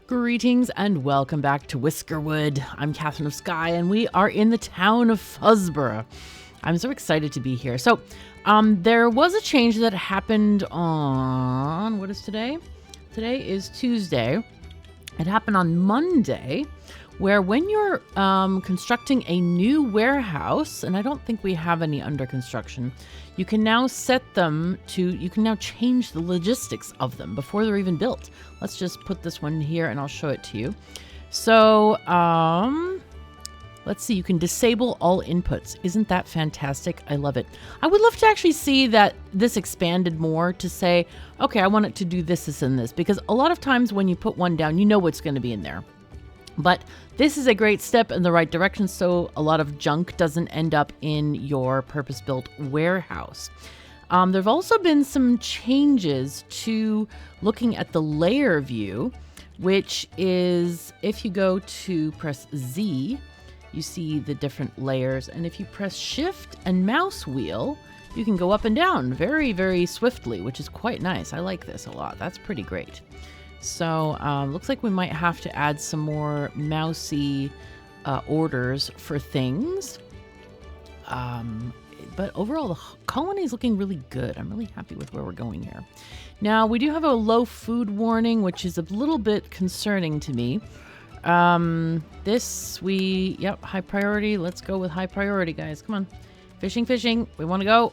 Greetings and welcome back to Whiskerwood. I'm KatherineOfSky and we are in the town of Fuzzborough. I'm so excited to be here. So there was a change that happened on, what is today? Today is Tuesday. It happened on Monday, where when you're constructing a new warehouse, and I don't think we have any under construction, you can now you can now change the logistics of them before they're even built. Let's just put this one here and I'll show it to you. So, let's see, you can disable all inputs. Isn't that fantastic? I love it. I would love to actually see that this expanded more to say, okay, I want it to do this, this, and this, because a lot of times when you put one down, you know what's going to be in there. But this is a great step in the right direction, so a lot of junk doesn't end up in your purpose-built warehouse. There have also been some changes to looking at the layer view, which is if you go to press Z, you see the different layers. And if you press Shift and mouse wheel, you can go up and down very, very swiftly, which is quite nice. I like this a lot. That's pretty great. So looks like we might have to add some more mousy orders for things. But overall, the colony is looking really good. I'm really happy with where we're going here. Now, we do have a low food warning, which is a little bit concerning to me. Yep, high priority. Let's go with high priority, guys. Come on. Fishing, fishing. We want to go.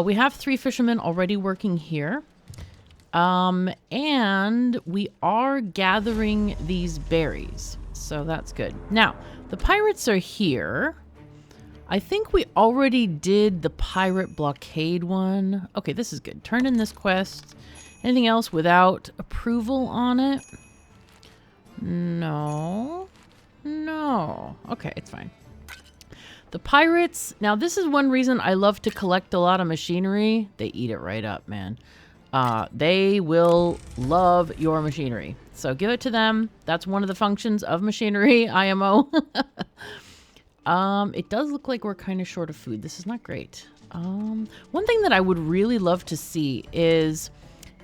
We have 3 fishermen already working here. And we are gathering these berries. So that's good. Now, the pirates are here. I think we already did the pirate blockade one. Okay, this is good. Turn in this quest. Anything else without approval on it? No. Okay, it's fine. The pirates. Now, this is one reason I love to collect a lot of machinery. They eat it right up, man. They will love your machinery. So give it to them. That's one of the functions of machinery, IMO. It does look like we're kind of short of food. This is not great. One thing that I would really love to see is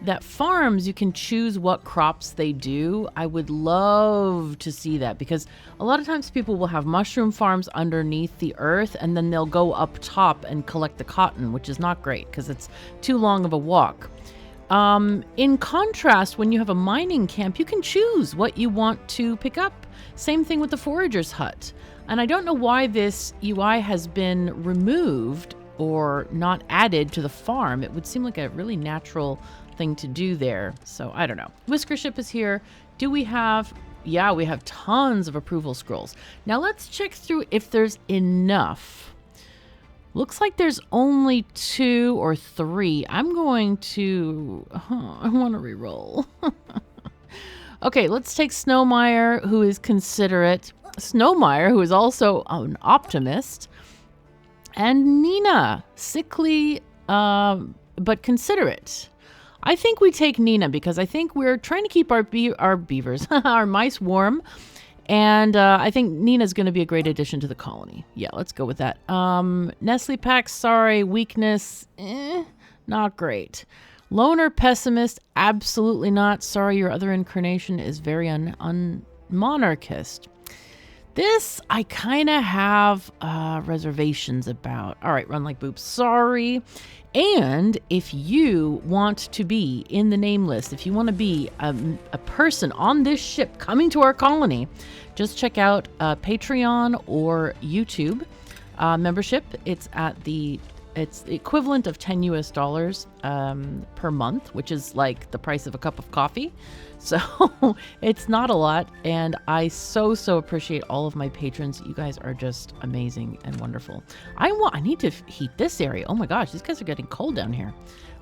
that farms, you can choose what crops they do. I would love to see that, because a lot of times people will have mushroom farms underneath the earth and then they'll go up top and collect the cotton, which is not great because it's too long of a walk. In contrast, when you have a mining camp, you can choose what you want to pick up. Same thing with the forager's hut. And I don't know why this UI has been removed or not added to the farm. It would seem like a really natural thing to do there. So I don't know. Whisker ship is here. Do we have... Yeah, we have tons of approval scrolls. Now let's check through if there's enough. Looks like there's only 2 or 3. I'm going to... I want to reroll. Okay, let's take Snowmire, who is considerate. Snowmire, who is also an optimist. And Nina, sickly but considerate. I think we take Nina because I think we're trying to keep our beavers, our mice warm. And I think Nina's going to be a great addition to the colony. Yeah, let's go with that. Nestle Pack, sorry. Weakness, not great. Loner Pessimist, absolutely not. Sorry, your other incarnation is very monarchist. This, I kind of have reservations about. All right, Run Like Boop, sorry. And if you want to be in the name list, if you want to be a person on this ship coming to our colony, just check out Patreon or YouTube membership. It's the equivalent of $10 US per month, which is like the price of a cup of coffee. So it's not a lot. And I so appreciate all of my patrons. You guys are just amazing and wonderful. I need to heat this area. Oh my gosh, these guys are getting cold down here.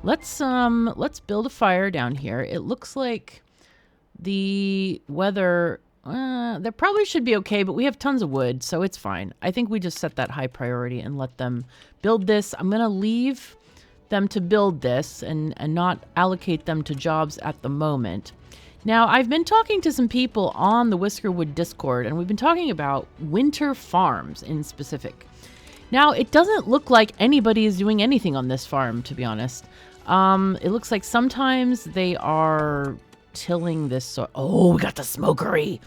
Let's build a fire down here. It looks like the weather, that probably should be okay, but we have tons of wood, so it's fine. I think we just set that high priority and let them build this. I'm going to leave them to build this and not allocate them to jobs at the moment. Now, I've been talking to some people on the Whiskerwood Discord, and we've been talking about winter farms in specific. Now, it doesn't look like anybody is doing anything on this farm, to be honest. It looks like sometimes they are tilling this soil. Oh, we got the smokery.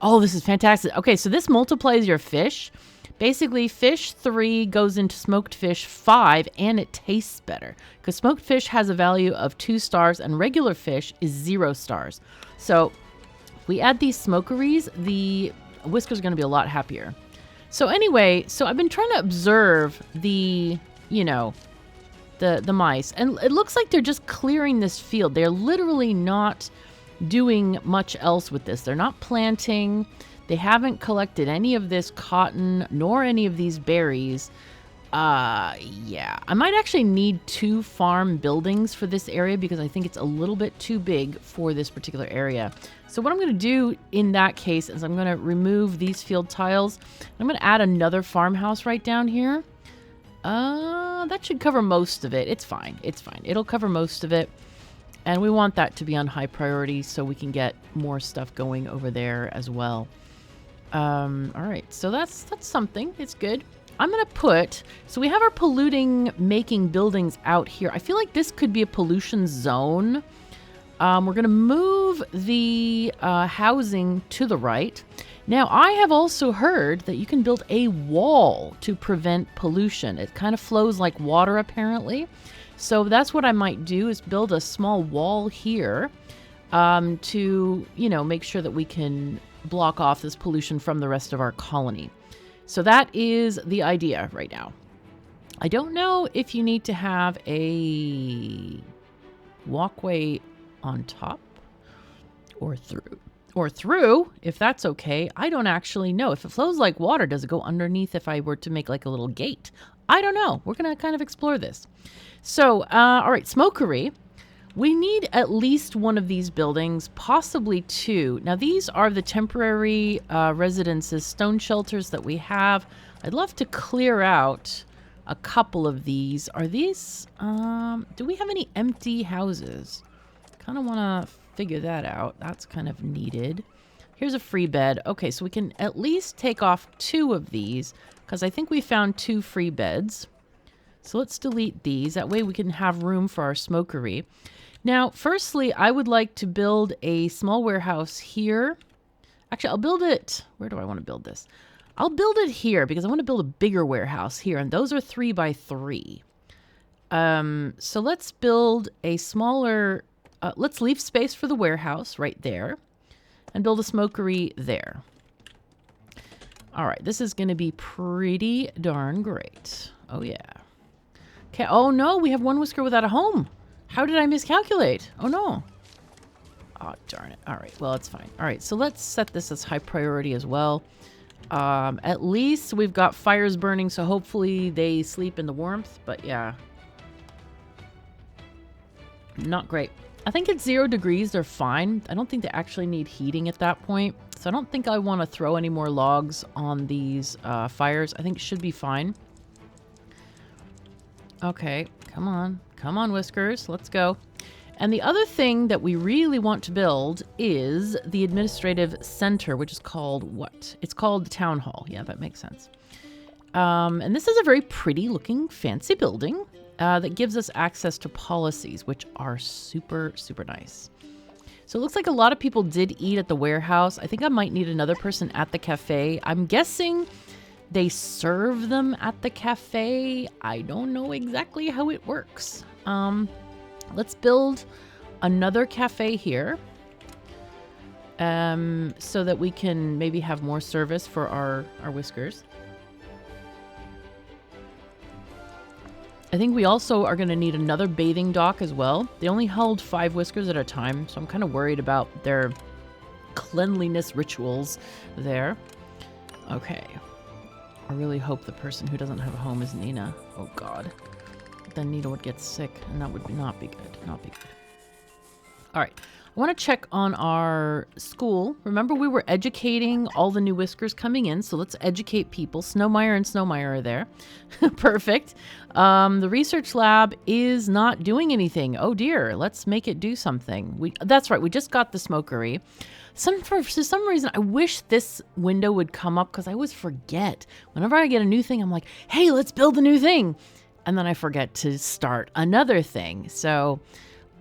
Oh, this is fantastic. Okay, so this multiplies your fish. Basically, fish 3 goes into smoked fish 5, and it tastes better. Because smoked fish has a value of 2 stars, and regular fish is 0 stars. So, if we add these smokeries, the Whisker's going to be a lot happier. So anyway, I've been trying to observe the mice. And it looks like they're just clearing this field. They're literally not doing much else with this. They're not planting. They haven't collected any of this cotton nor any of these berries. Yeah. I might actually need 2 farm buildings for this area because I think it's a little bit too big for this particular area. So what I'm going to do in that case is I'm going to remove these field tiles. I'm going to add another farmhouse right down here. That should cover most of it. It's fine. It's fine. It'll cover most of it. And we want that to be on high priority so we can get more stuff going over there as well. All right, so that's something. It's good. I'm going to put, so we have our polluting making buildings out here. I feel like this could be a pollution zone. We're going to move the housing to the right. Now, I have also heard that you can build a wall to prevent pollution. It kind of flows like water, apparently. So that's what I might do, is build a small wall here to, make sure that we can block off this pollution from the rest of our colony. So that is the idea right now. I don't know if you need to have a walkway on top or through, if that's okay. I don't actually know. If it flows like water, does it go underneath if I were to make like a little gate? I don't know. We're going to kind of explore this. So, all right, smokery. We need at least one of these buildings, possibly 2. Now, these are the temporary residences, stone shelters that we have. I'd love to clear out a couple of these. Are these, do we have any empty houses? Kind of want to figure that out. That's kind of needed. Here's a free bed. Okay, so we can at least take off 2 of these because I think we found 2 free beds. So let's delete these. That way we can have room for our smokery. Now, firstly, I would like to build a small warehouse here. Actually, I'll build it. Where do I want to build this? I'll build it here because I want to build a bigger warehouse here. And those are 3 by 3. So let's build a smaller, let's leave space for the warehouse right there and build a smokery there. All right, this is going to be pretty darn great. Oh, yeah. Okay. Oh, no, we have one whisker without a home. How did I miscalculate? Oh, no. Oh, darn it. All right. Well, it's fine. All right. So let's set this as high priority as well. At least we've got fires burning, so hopefully they sleep in the warmth. But yeah. Not great. I think at 0 degrees, they're fine. I don't think they actually need heating at that point. So I don't think I want to throw any more logs on these fires. I think it should be fine. Okay. Come on. Come on, Whiskers. Let's go. And the other thing that we really want to build is the administrative center, which is called what? It's called the town hall. Yeah, that makes sense. And this is a very pretty looking fancy building that gives us access to policies, which are super, super nice. So it looks like a lot of people did eat at the warehouse. I think I might need another person at the cafe. I'm guessing they serve them at the cafe. I don't know exactly how it works. Let's build another cafe here so that we can maybe have more service for our Whiskers. I think we also are going to need another bathing dock as well. They only held 5 Whiskers at a time, so I'm kind of worried about their cleanliness rituals there. Okay. I really hope the person who doesn't have a home is Nina. Oh, God. Then Nina would get sick, and that would not be good. Not be good. All right. I want to check on our school. Remember, we were educating all the new Whiskers coming in, so let's educate people. Snowmeyer and Snowmeyer are there. Perfect. The research lab is not doing anything. Oh, dear. Let's make it do something. That's right. We just got the smokery. For some reason, I wish this window would come up because I always forget. Whenever I get a new thing, I'm like, hey, let's build a new thing. And then I forget to start another thing. So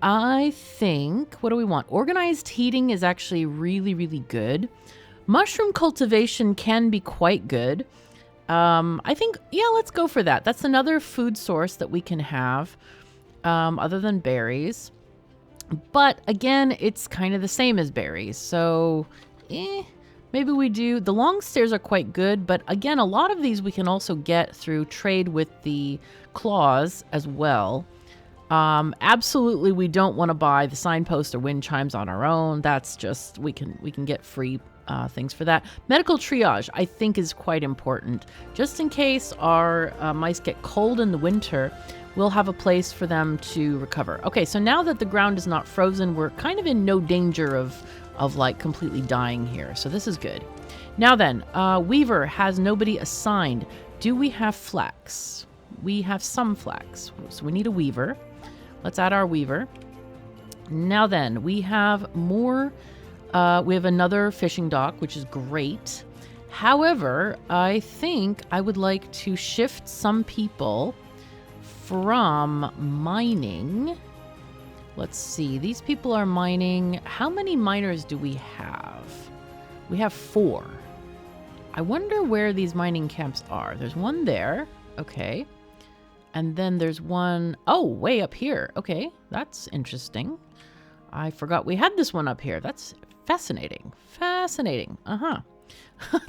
I think, what do we want? Organized heating is actually really, really good. Mushroom cultivation can be quite good. I think, yeah, let's go for that. That's another food source that we can have, other than berries. But again, it's kind of the same as berries. So, maybe we do. The long stairs are quite good, but again, a lot of these we can also get through trade with the claws as well. Absolutely, we don't want to buy the signpost or wind chimes on our own. That's just, we can get free things for that. Medical triage, I think, is quite important. Just in case our mice get cold in the winter, we'll have a place for them to recover. Okay, so now that the ground is not frozen, we're kind of in no danger of like completely dying here. So this is good. Now then, Weaver has nobody assigned. Do we have flax? We have some flax, so we need a Weaver. Let's add our Weaver. Now then, we have more. We have another fishing dock, which is great. However, I think I would like to shift some people from mining. Let's see. These people are mining. How many miners do we have? We have 4. I wonder where these mining camps are. There's one there. Okay. And then there's one, oh, way up here. Okay, that's interesting. I forgot we had this one up here. That's fascinating. Fascinating. Uh-huh.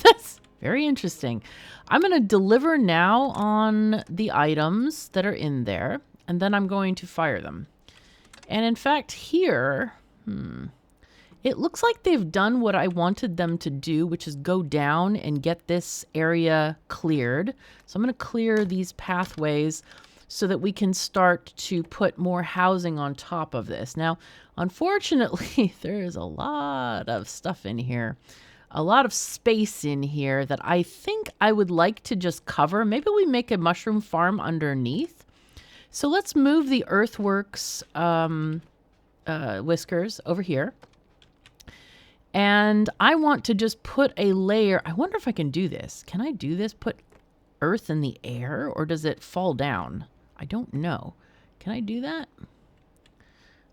That's very interesting. I'm going to deliver now on the items that are in there, and then I'm going to fire them. And in fact, here, it looks like they've done what I wanted them to do, which is go down and get this area cleared. So I'm going to clear these pathways so that we can start to put more housing on top of this. Now, unfortunately, there is a lot of stuff in here, a lot of space in here that I think I would like to just cover. Maybe we make a mushroom farm underneath. So let's move the earthworks whiskers over here. And I want to just put a layer. I wonder if I can do this. Can I do this? Put earth in the air, or does it fall down? I don't know. Can I do that?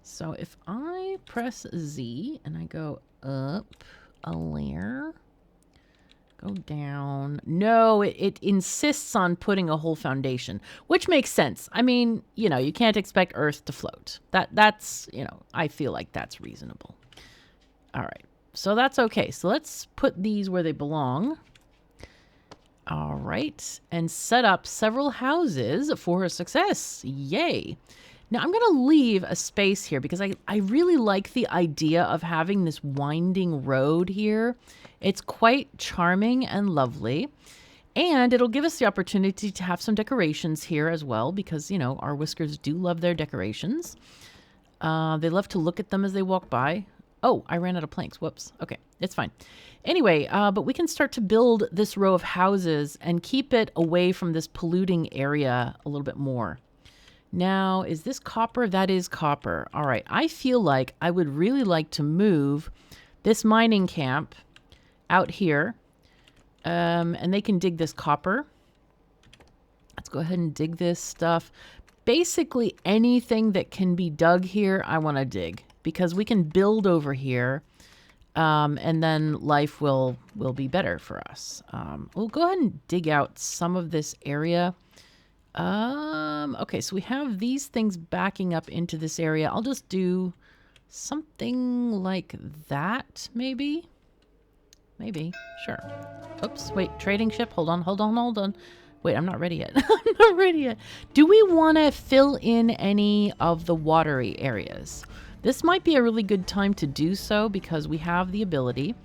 So if I press Z and I go up a layer, go down. No, it insists on putting a whole foundation, which makes sense. I mean, you know, you can't expect earth to float. That's, you know, I feel like that's reasonable. All right. So that's okay. So let's put these where they belong. All right. And set up several houses for a success. Yay. Now I'm going to leave a space here because I really like the idea of having this winding road here. It's quite charming and lovely. And it'll give us the opportunity to have some decorations here as well because, you know, our whiskers do love their decorations. They love to look at them as they walk by. Oh, I ran out of planks. Whoops. Okay, it's fine. Anyway, but we can start to build this row of houses and keep it away from this polluting area a little bit more. Now, is this copper? That is copper. All right, I feel like I would really like to move this mining camp out here, and they can dig this copper. Let's go ahead and dig this stuff. Basically, anything that can be dug here, I want to dig. Because we can build over here, and then life will be better for us. We'll go ahead and dig out some of this area. Okay, so we have these things backing up into this area. I'll just do something like that, maybe. Maybe, sure. Oops, wait, trading ship. Hold on. Wait, I'm not ready yet. I'm not ready yet. Do we want to fill in any of the watery areas? This might be a really good time to do so because we have the ability.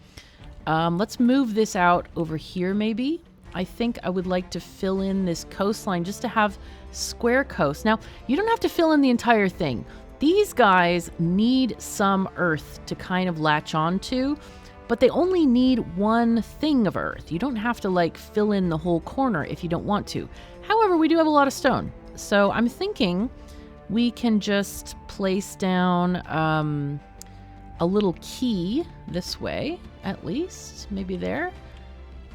Let's move this out over here maybe. I think I would like to fill in this coastline just to have square coast. Now, you don't have to fill in the entire thing. These guys need some earth to kind of latch onto, but they only need one thing of earth. You don't have to like fill in the whole corner if you don't want to. However, we do have a lot of stone. So I'm thinking we can just place down a little key this way, at least, maybe there,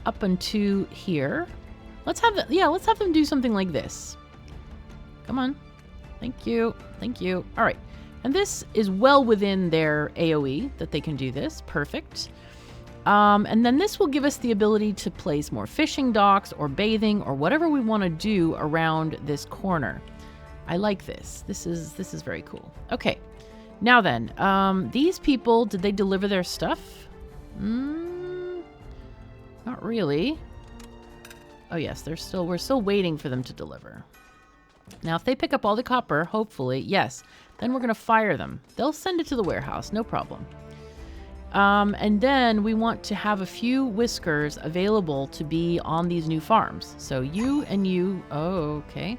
up into here. Let's have let's have them do something like this. Come on. Thank you. All right. And this is well within their AoE that they can do this. Perfect. And then this will give us the ability to place more fishing docks or bathing or whatever we want to do around this corner. I like this. This is very cool. Okay. Now then, these people, did they deliver their stuff? Not really. Oh yes, we're still waiting for them to deliver. Now, if they pick up all the copper, hopefully, yes, then we're going to fire them. They'll send it to the warehouse, no problem. And then we want to have a few whiskers available to be on these new farms. So you and you, oh, okay.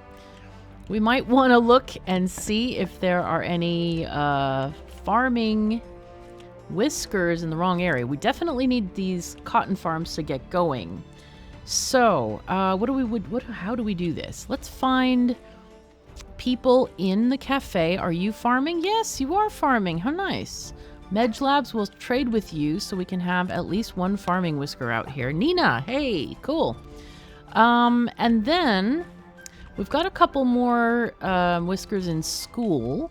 We might want to look and see if there are any farming whiskers in the wrong area. We definitely need these cotton farms to get going. So, how do we do this? Let's find people in the cafe. Are you farming? Yes, you are farming. How nice. Medge Labs will trade with you so we can have at least one farming whisker out here. Nina, hey, cool. And then we've got a couple more whiskers in school.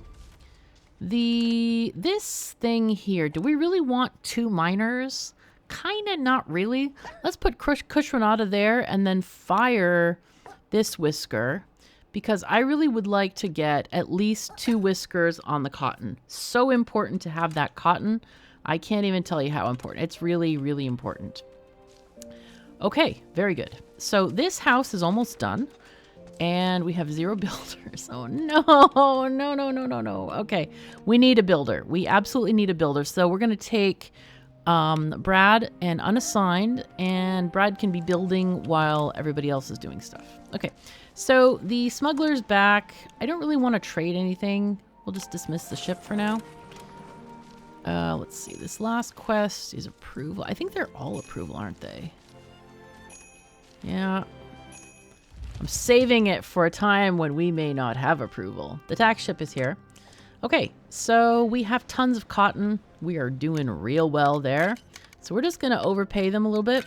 This thing here, do we really want 2 miners? Kind of not really. Let's put Kushranada there and then fire this whisker because I really would like to get at least 2 whiskers on the cotton. So important to have that cotton. I can't even tell you how important. It's really, really important. Okay, very good. So this house is almost done. And we have 0 builders. Oh, no. Okay, we need a builder. We absolutely need a builder. So we're going to take Brad and unassigned, and Brad can be building while everybody else is doing stuff. Okay, so the smuggler's back. I don't really want to trade anything. We'll just dismiss the ship for now. Let's see. This last quest is approval. I think they're all approval, aren't they? Yeah. I'm saving it for a time when we may not have approval. The tax ship is here. Okay, so we have tons of cotton. We are doing real well there. So we're just going to overpay them a little bit.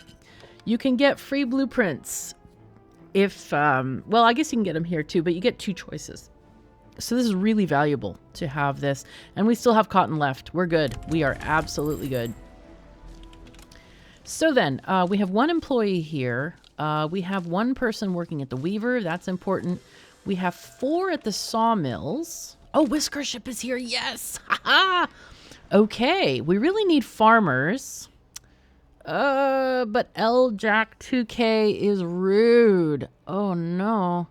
You can get free blueprints if, well, I guess you can get them here too, but you get 2 choices. So this is really valuable to have this. And we still have cotton left. We're good. We are absolutely good. So then, we have 1 employee here. We have 1 person working at the weaver. That's important. We have 4 at the sawmills. Oh, Whisker Ship is here. Yes. Okay. We really need farmers. But L Jack 2K is rude. Oh, no.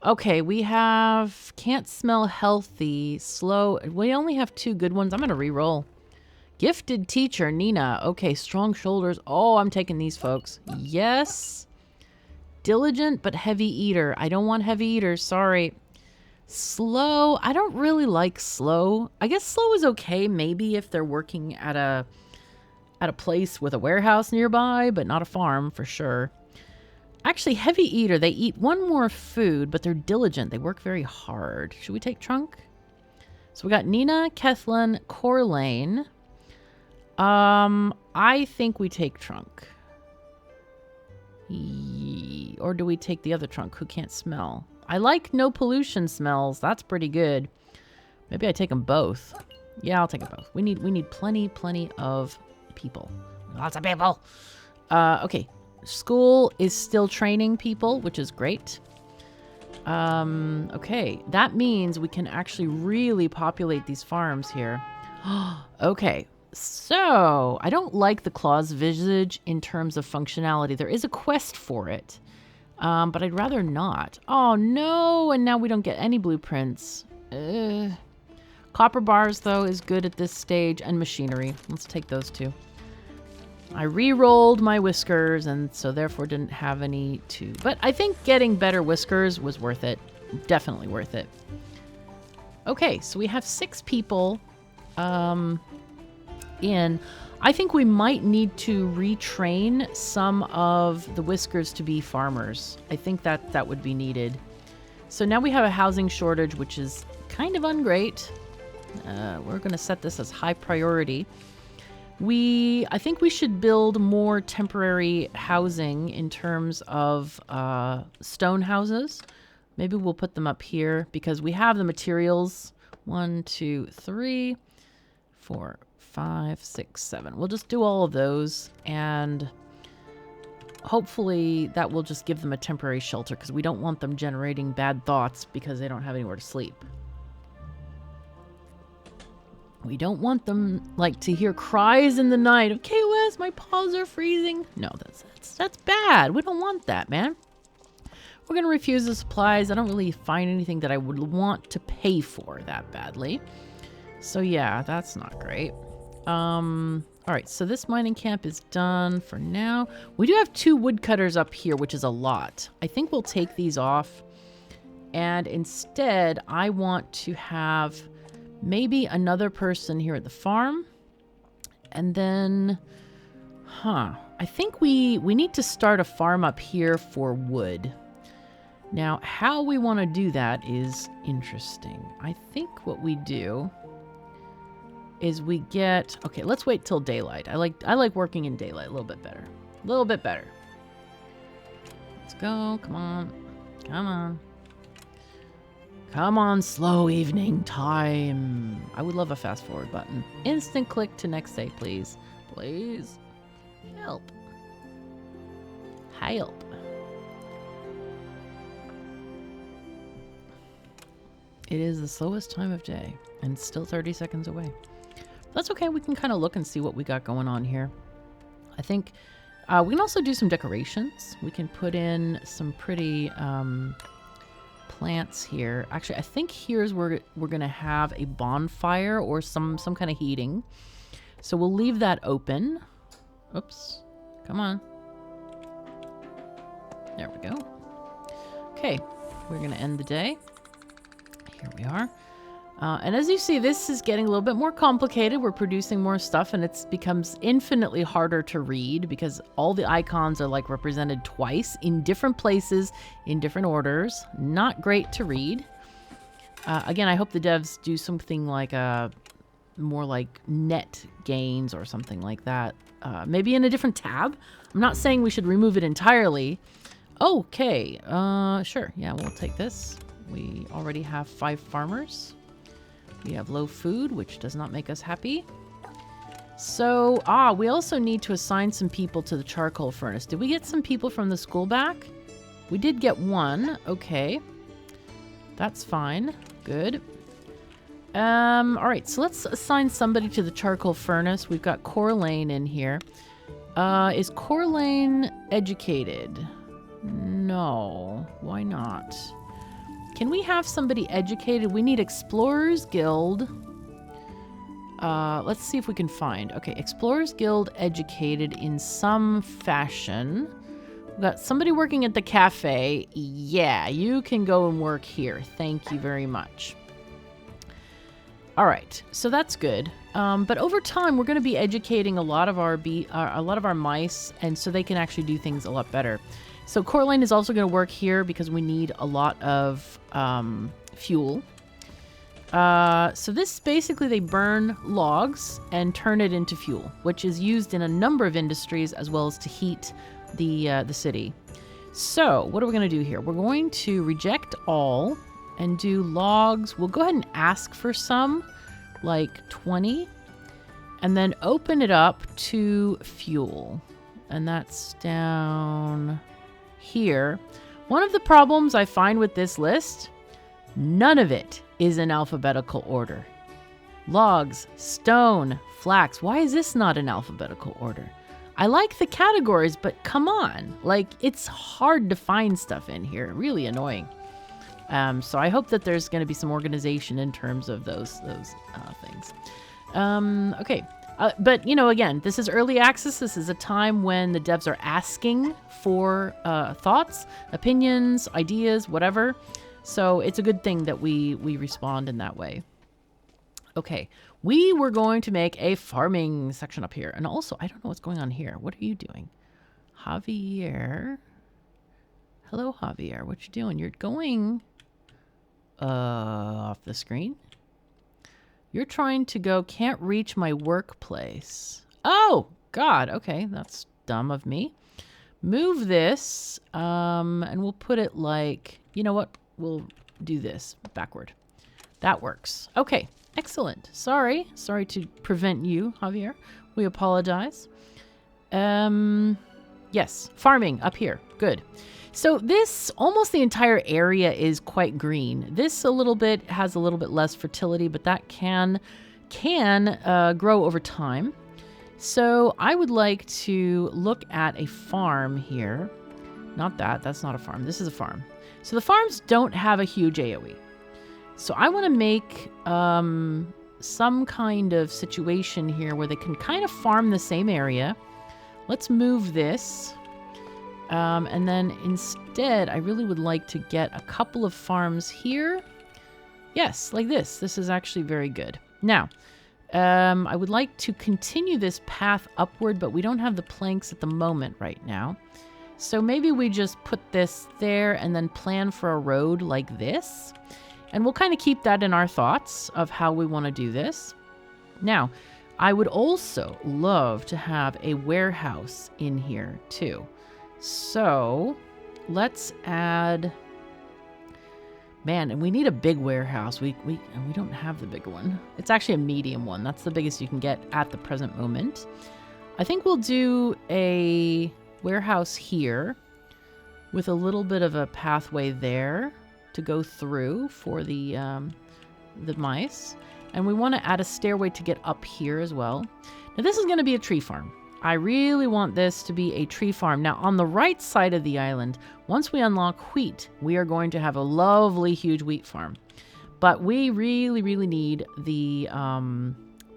Okay. We have can't smell healthy, slow. We only have 2 good ones. I'm going to re-roll. Gifted teacher, Nina. Okay, strong shoulders. Oh, I'm taking these folks. Yes. Diligent, but heavy eater. I don't want heavy eaters. Sorry. Slow. I don't really like slow. I guess slow is okay, maybe if they're working at a place with a warehouse nearby, but not a farm for sure. Actually, heavy eater. They eat 1 more food, but they're diligent. They work very hard. Should we take trunk? So we got Nina, Kethlin, Corlane. I think we take trunk. Or do we take the other trunk who can't smell? I like no pollution smells. That's pretty good. Maybe I take them both. Yeah, I'll take them both. We need plenty of people. Lots of people. Okay. School is still training people, which is great. Okay. That means we can actually really populate these farms here. Okay. So, I don't like the Claw's Visage in terms of functionality. There is a quest for it, but I'd rather not. Oh, no, and now we don't get any blueprints. Copper bars, though, is good at this stage, and machinery. Let's take those 2. I re-rolled my whiskers, and so therefore didn't have any to. But I think getting better whiskers was worth it. Definitely worth it. Okay, so we have 6 people. I think we might need to retrain some of the whiskers to be farmers. I think that would be needed. So now we have a housing shortage, which is kind of ungreat. We're going to set this as high priority. I think we should build more temporary housing in terms of stone houses. Maybe we'll put them up here because we have the materials. 1, 2, 3, 4, 5, 6, 7. We'll just do all of those, and hopefully that will just give them a temporary shelter, because we don't want them generating bad thoughts because they don't have anywhere to sleep. We don't want them, like, to hear cries in the night. Okay, Wes, my paws are freezing. No, that's bad. We don't want that, man. We're going to refuse the supplies. I don't really find anything that I would want to pay for that badly. So, yeah, that's not great. All right, so this mining camp is done for now. We do have 2 woodcutters up here, which is a lot. I think we'll take these off. And instead, I want to have maybe another person here at the farm. And then, I think we need to start a farm up here for wood. Now, how we want to do that is interesting. I think what we do is we get... Okay, let's wait till daylight. I like working in daylight a little bit better. A little bit better. Let's go. Come on. Come on. Come on, slow evening time. I would love a fast forward button. Instant click to next day, please. Please. Help. Help. It is the slowest time of day, and still 30 seconds away. That's okay. We can kind of look and see what we got going on here. I think we can also do some decorations. We can put in some pretty... plants here. Actually, I think here's where we're gonna have a bonfire or some kind of heating. So we'll leave that open. Oops. Come on. There we go. Okay, we're gonna end the day. Here we are. And as you see, this is getting a little bit more complicated. We're producing more stuff, and it becomes infinitely harder to read because all the icons are like represented twice in different places, in different orders. Not great to read. Again, I hope the devs do something like more like net gains or something like that. Maybe in a different tab. I'm not saying we should remove it entirely. Okay, sure. Yeah, we'll take this. We already have 5 farmers. We have low food, which does not make us happy. So, we also need to assign some people to the charcoal furnace. Did we get some people from the school back? We did get 1. Okay. That's fine. Good. All right, so let's assign somebody to the charcoal furnace. We've got Corlane in here. Is Corlane educated? No. Why not? Can we have somebody educated? We need Explorers Guild. Let's see if we can find. Okay, Explorers Guild educated in some fashion. We've got somebody working at the cafe. Yeah, you can go and work here. Thank you very much. All right, so that's good. But over time, we're going to be educating a lot of our mice, and so they can actually do things a lot better. So Corlane is also going to work here because we need a lot of fuel. So this basically, they burn logs and turn it into fuel, which is used in a number of industries as well as to heat the city. So what are we going to do here? We're going to reject all and do logs. We'll go ahead and ask for some, like 20, and then open it up to fuel. And that's down here. One of the problems I find with this list, none of it is in alphabetical order. Logs, stone, flax. Why is this not in alphabetical order? I like the categories, but come on. Like, it's hard to find stuff in here. Really annoying. So I hope that there's going to be some organization in terms of those things. Okay. But, you know, again, this is early access. This is a time when the devs are asking for thoughts, opinions, ideas, whatever. So it's a good thing that we respond in that way. Okay, we were going to make a farming section up here. And also, I don't know what's going on here. What are you doing? Javier. Hello, Javier. What you doing? You're going off the screen. You're trying to go, can't reach my workplace. Oh, God. Okay, that's dumb of me. Move this, and we'll put it like, you know what? We'll do this backward. That works. Okay, excellent. Sorry to prevent you, Javier. We apologize. Yes, farming up here. Good. So this, almost the entire area is quite green. This a little bit has a little bit less fertility, but that can grow over time. So I would like to look at a farm here. Not that. That's not a farm. This is a farm. So the farms don't have a huge AoE. So I want to make some kind of situation here where they can kind of farm the same area. Let's move this. And then instead, I really would like to get a couple of farms here. Yes, like this. This is actually very good. Now, I would like to continue this path upward, but we don't have the planks at the moment right now. So maybe we just put this there and then plan for a road like this. And we'll kind of keep that in our thoughts of how we want to do this. Now, I would also love to have a warehouse in here too. So let's add... Man, and we need a big warehouse. We don't have the big one. It's actually a medium one. That's the biggest you can get at the present moment. I think we'll do a warehouse here with a little bit of a pathway there to go through for the mice. And we want to add a stairway to get up here as well. Now this is going to be a tree farm. I really want this to be a tree farm. Now, on the right side of the island, once we unlock wheat, we are going to have a lovely, huge wheat farm. But we really, really need the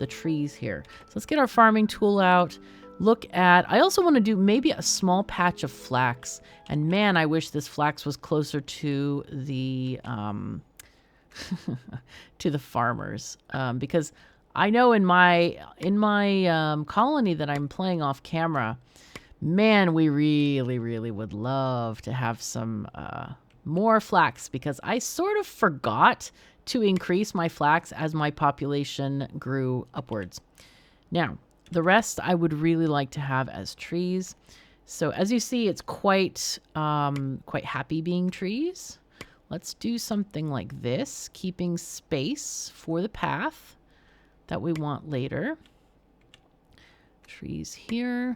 trees here. So let's get our farming tool out. Look at... I also want to do maybe a small patch of flax. And man, I wish this flax was closer to the to the farmers, because I know in my colony that I'm playing off camera, man, we really, really would love to have some more flax, because I sort of forgot to increase my flax as my population grew upwards. Now, the rest I would really like to have as trees. So as you see, it's quite happy being trees. Let's do something like this, keeping space for the path that we want later. Trees here.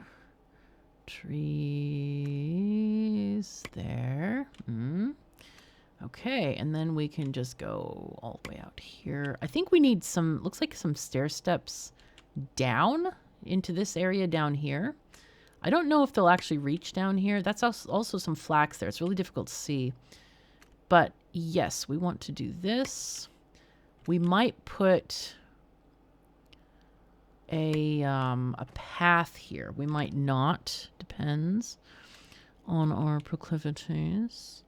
Trees there. Okay, and then we can just go all the way out here. I think we need some, looks like some stair steps down into this area down here. I don't know if they'll actually reach down here. That's also some flax there. It's really difficult to see. But yes, we want to do this. We might put a path here. We might not. Depends on our proclivities.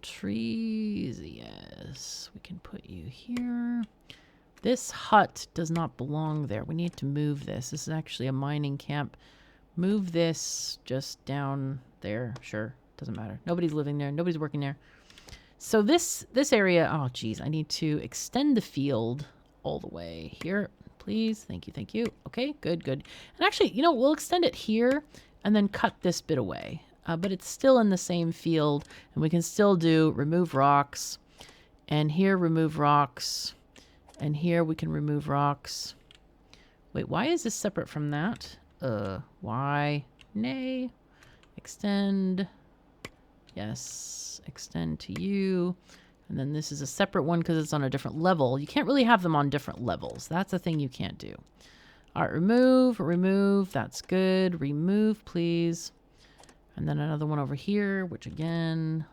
Trees, yes. We can put you here. This hut does not belong there. We need to move this. This is actually a mining camp. Move this just down there. Sure. Doesn't matter. Nobody's living there. Nobody's working there. So this area, oh geez, I need to extend the field all the way here, please. Thank you, thank you. Okay, good, good. And actually, you know, we'll extend it here and then cut this bit away. But it's still in the same field, and we can still do remove rocks, and here remove rocks, and here we can remove rocks. Wait, why is this separate from that? Why? Nay. Extend. Yes, extend to you. And then this is a separate one because it's on a different level. You can't really have them on different levels. That's a thing you can't do. All right, remove, remove. That's good. Remove, please. And then another one over here, which again,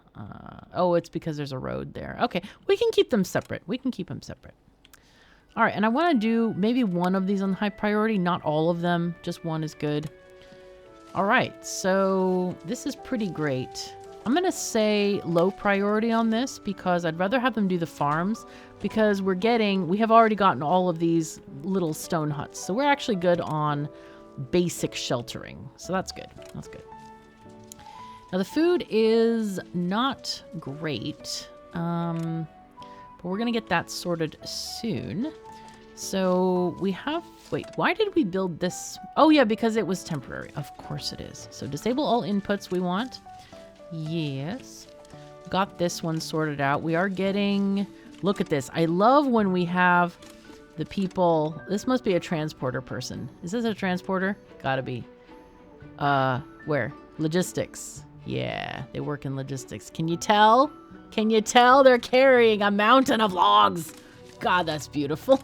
oh, it's because there's a road there. Okay, we can keep them separate. We can keep them separate. All right, and I want to do maybe one of these on high priority, not all of them. Just one is good. All right, so this is pretty great. I'm going to say low priority on this because I'd rather have them do the farms because we have already gotten all of these little stone huts. So we're actually good on basic sheltering. So that's good. That's good. Now the food is not great, but we're going to get that sorted soon. So we have, wait, why did we build this? Oh yeah, because it was temporary. Of course it is. So disable all inputs we want. Yes. Got this one sorted out. We are getting Look at this. I love when we have the people. This must be a transporter person. Is this a transporter? Gotta be. Where? Logistics. Yeah, they work in logistics. Can you tell? Can you tell they're carrying a mountain of logs? God, that's beautiful.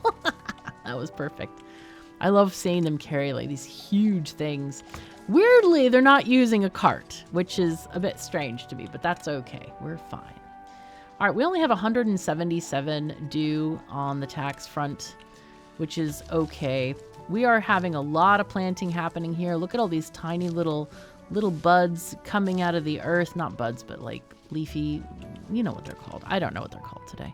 That was perfect. I love seeing them carry like these huge things. Weirdly, they're not using a cart, which is a bit strange to me, but that's okay. We're fine. All right, we only have 177 due on the tax front, which is okay. We are having a lot of planting happening here. Look at all these tiny little buds coming out of the earth. Not buds, but like leafy, you know what they're called. I don't know what they're called today.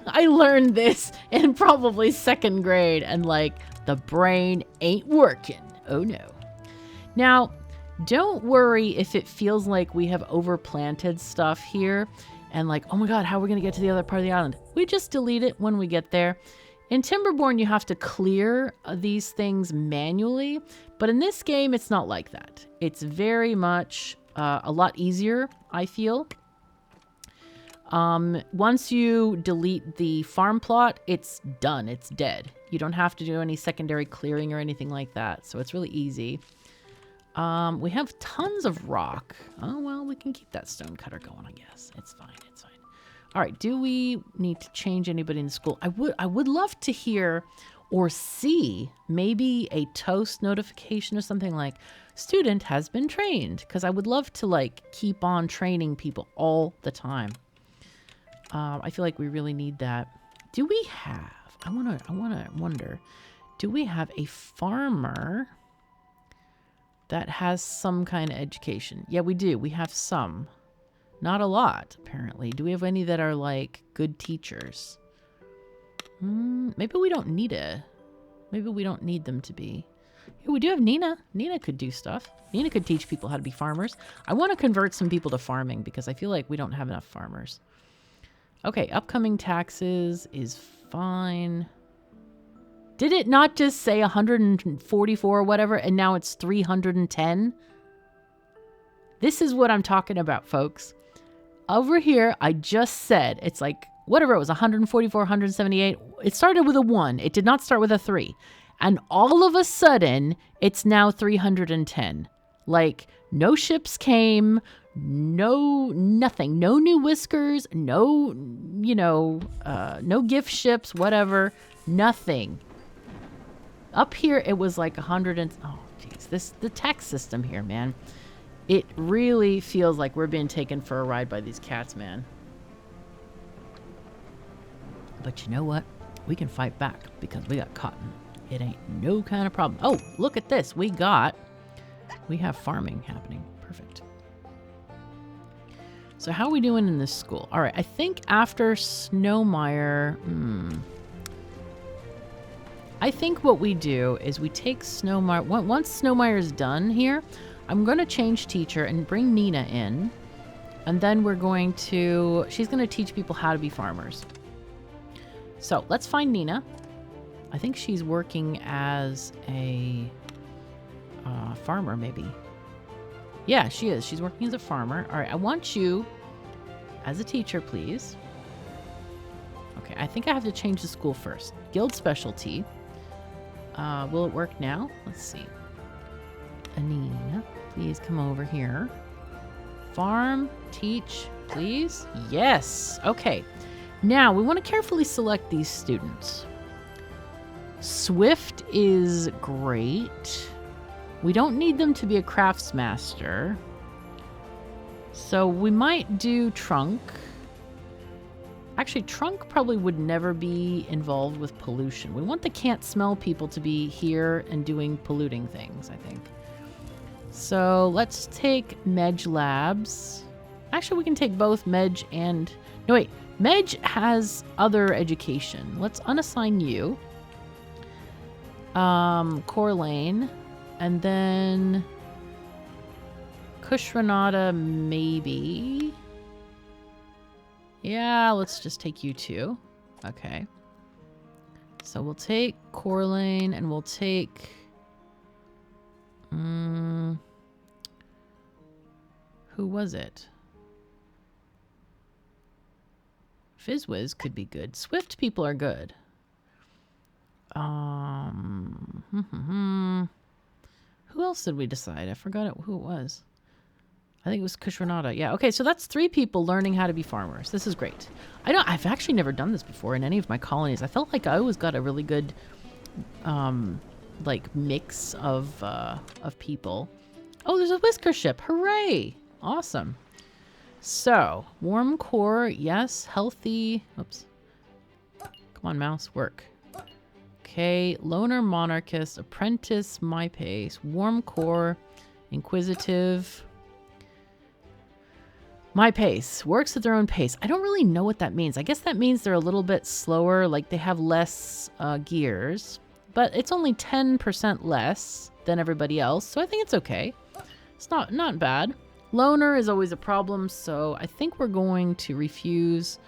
I learned this in probably 2nd grade and like the brain ain't working. Oh no. Now, don't worry if it feels like we have overplanted stuff here and like, oh my God, how are we going to get to the other part of the island? We just delete it when we get there. In Timberborn, you have to clear these things manually, but in this game, it's not like that. It's very much a lot easier, I feel. Once you delete the farm plot, it's done. It's dead. You don't have to do any secondary clearing or anything like that, so it's really easy. We have tons of rock. Oh, well, we can keep that stone cutter going, I guess. It's fine. It's fine. All right. Do we need to change anybody in the school? I would love to hear or see maybe a toast notification or something like student has been trained, because I would love to like keep on training people all the time. I feel like we really need that. Do we have, I want to wonder, do we have a farmer that has some kind of education? Yeah, we do. We have some. Not a lot, apparently. Do we have any that are like good teachers? Maybe we don't need maybe we don't need them to be. Yeah, we do have Nina. Nina could do stuff. Nina could teach people how to be farmers. I want to convert some people to farming because I feel like we don't have enough farmers. Okay, upcoming taxes is fine. Did it not just say 144 or whatever, and now it's 310? This is what I'm talking about, folks. Over here, I just said, it's like, whatever it was, 144, 178. It started with a 1. It did not start with a 3. And all of a sudden, it's now 310. Like, no ships came, nothing. No new whiskers, no gift ships, whatever. Nothing. Up here, it was like 100 and... Oh, geez. The tax system here, man. It really feels like we're being taken for a ride by these cats, man. But you know what? We can fight back because we got cotton. It ain't no kind of problem. Oh, look at this. We have farming happening. Perfect. So how are we doing in this school? All right. I think after Snowmire... I think what we do is we take Snowmire... Once Snowmire's done here, I'm going to change teacher and bring Nina in. And then we're going to... She's going to teach people how to be farmers. So let's find Nina. I think she's working as a farmer, maybe. Yeah, she is. She's working as a farmer. All right, I want you as a teacher, please. Okay, I think I have to change the school first. Guild specialty. Will it work now? Let's see. Anina, please come over here. Farm, teach, please. Yes. Okay. Now, we want to carefully select these students. Swift is great. We don't need them to be a craftsmaster. So we might do Trunk. Actually, Trunk probably would never be involved with pollution. We want the can't smell people to be here and doing polluting things, I think. So let's take Medj Labs. Actually, we can take both Medj and... No, wait. Medj has other education. Let's unassign you. Corlane. And then... Kushranada, maybe. Yeah, let's just take you two. Okay. So we'll take Corlane and we'll take... who was it? Fizzwiz could be good. Swift people are good. Who else did we decide? I forgot who it was. I think it was Kushranada. Yeah, okay, so that's 3 people learning how to be farmers. This is great. I've actually never done this before in any of my colonies. I felt like I always got a really good like mix of people. Oh, there's a whisker ship. Hooray! Awesome. So, warm core, yes, healthy. Oops. Come on, mouse, work. Okay, loner monarchist, apprentice, my pace, warm core, inquisitive. My pace, works at their own pace. I don't really know what that means. I guess that means they're a little bit slower, like they have less gears, but it's only 10% less than everybody else, so I think it's okay. It's not bad. Loner is always a problem, so I think we're going to refuse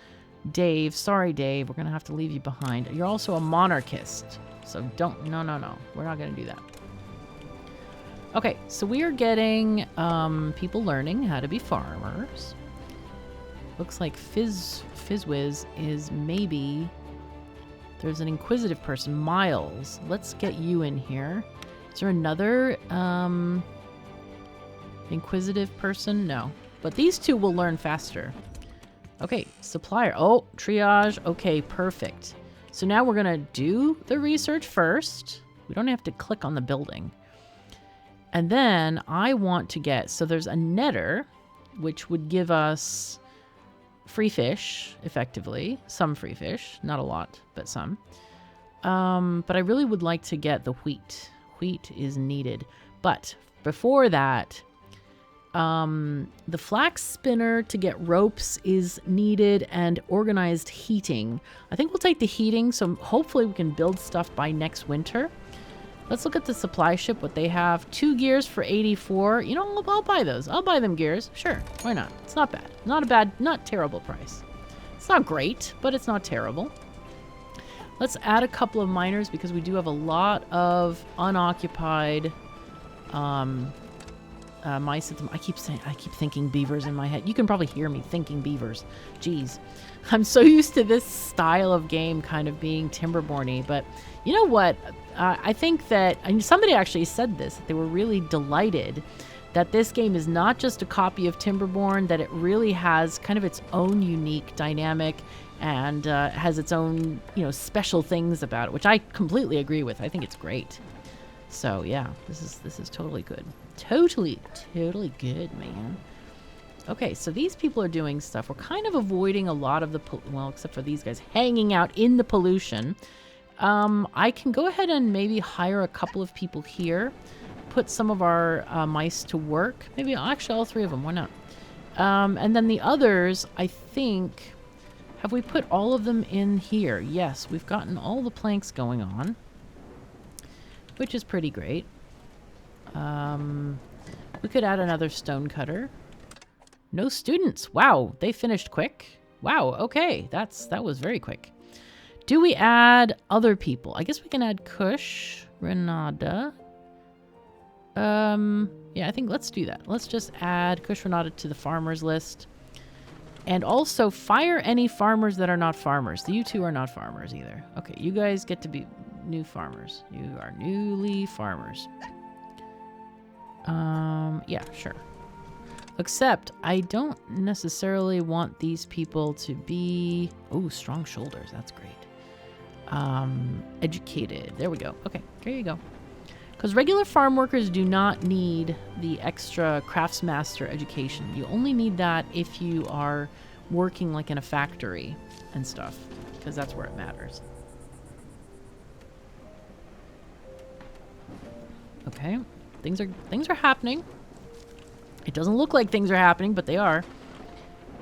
Dave. Sorry, Dave, we're going to have to leave you behind. You're also a monarchist, so don't, no. We're not going to do that. Okay, so we are getting people learning how to be farmers. Looks like Fizzwiz is maybe... There's an inquisitive person, Miles. Let's get you in here. Is there another inquisitive person? No. But these 2 will learn faster. Okay, supplier. Oh, triage. Okay, perfect. So now we're going to do the research first. We don't have to click on the building. And then I want to get... So there's a netter, which would give us free fish, effectively. Some free fish. Not a lot, but some. But I really would like to get the wheat. Wheat is needed. But before that... the flax spinner to get ropes is needed, and organized heating. I think we'll take the heating, so hopefully we can build stuff by next winter. Let's look at the supply ship, what they have. 2 gears for 84. You know, I'll buy those. I'll buy them gears. Sure, why not? It's not bad. Not terrible price. It's not great, but it's not terrible. Let's add a couple of miners because we do have a lot of unoccupied mice at the... I keep thinking beavers in my head. You can probably hear me thinking beavers. Jeez. I'm so used to this style of game kind of being Timberborn-y, but you know what? I think that... And somebody actually said this, that they were really delighted that this game is not just a copy of Timberborn, that it really has kind of its own unique dynamic and has its own, you know, special things about it, which I completely agree with. I think it's great. So yeah, this is totally good. Totally good, man. Okay, so these people are doing stuff. We're kind of avoiding a lot of the, well, except for these guys hanging out in the pollution. I can go ahead and maybe hire a couple of people here, put some of our mice to work. Maybe actually all 3 of them. Why not? And then the others, I think, have we put all of them in here? Yes, we've gotten all the planks going on, which is pretty great. We could add another stone cutter. No students. Wow, they finished quick. Wow, okay, that was very quick. Do we add other people? I guess we can add Kush, Renada. Yeah, I think let's do that. Let's just add Kush Renada to the farmers list. And also fire any farmers that are not farmers. You 2 are not farmers either. Okay, you guys get to be new farmers. You are newly farmers. Yeah, sure. Except I don't necessarily want these people to be... Oh, strong shoulders. That's great. Educated. There we go. Okay, there you go. Because regular farm workers do not need the extra craftsmaster education. You only need that if you are working like in a factory and stuff, because that's where it matters. Okay, things are happening. It doesn't look like things are happening, but they are.